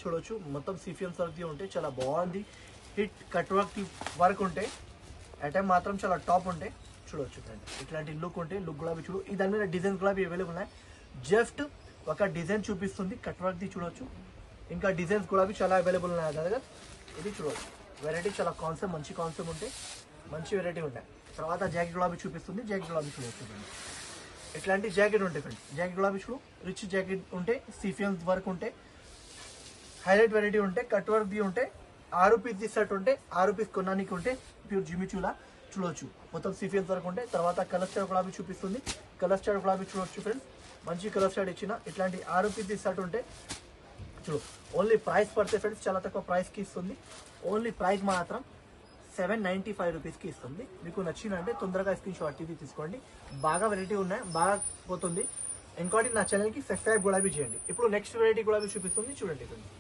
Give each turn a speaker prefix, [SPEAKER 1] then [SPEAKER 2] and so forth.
[SPEAKER 1] చూడొచ్చు మొత్తం సిఫియన్ వర్క్ ఉంటే చాలా బాగుంది. హిట్ కట్ వర్క్ ఉంటే ఐటమ్ మాత్రం చాలా టాప్ ఉంటే చూడొచ్చు ఫ్రెండ్. ఇట్లాంటి లుక్ ఉంటే లుక్ గులాబీ చూడు. ఈ దాని మీద డిజైన్ గులాబీ అవైలబుల్ ఉన్నాయి. జస్ట్ ఒక డిజైన్ చూపిస్తుంది కట్ వర్క్ది చూడొచ్చు. ఇంకా డిజైన్స్ గులాబీ చాలా అవైలబుల్ ఉన్నాయి కదా. ఇది చూడవచ్చు వెరైటీ చాలా కాన్సెప్ట్ మంచి కాన్సెప్ట్ ఉంటే మంచి వెరైటీ ఉంటాయి. తర్వాత జాకెట్ గులాబీ చూపిస్తుంది. జాకెట్ గులాబీ చూడవచ్చు ఫ్రెండ్. ఇట్లాంటి జాకెట్ ఉంటాయి ఫ్రెండ్. జాకెట్ గులాబీ చూడు రిచ్ జాకెట్ ఉంటే సిఫియన్ వర్క్ ఉంటే హైలైట్ వెరైటీ ఉంటే కట్ వర్క్ ఉంటే 6 పీస్ సెట్ ఉంటే 6 పీస్ కొనడానికి ఉంటే ప్యూర్ జిమిచూలా చూడవచ్చు. మొత్తం సిఫియన్ వర్క్ ఉంటే తర్వాత కలర్ స్టార్ గులాబీ చూపిస్తుంది. కలర్ స్టార్ గులాబీ చూడవచ్చు ఫ్రెండ్స్. మంచి కలర్ స్టార్ ఇచ్చిన ఇట్లాంటి 6 పీస్ సెట్ ఉంటే చూడు. ఓన్లీ ప్రైస్ పడితే ఫ్రెండ్స్ చాలా తక్కువ ప్రైస్కి ఇస్తుంది. ఓన్లీ ప్రైస్ మాత్రం 795 రూపీస్కి ఇస్తుంది. మీకు నచ్చిందంటే తొందరగా స్క్రీన్ షాట్ తీసుకోండి. బాగా వెరైటీ ఉన్నాయి, బాగా పోతుంది. ఇంకోటి నా ఛానల్కి సబ్స్క్రైబ్ గులాబీ చేయండి. ఇప్పుడు నెక్స్ట్ వెరైటీ గులాబీ చూపిస్తుంది చూడండి ఫ్రెండ్స్.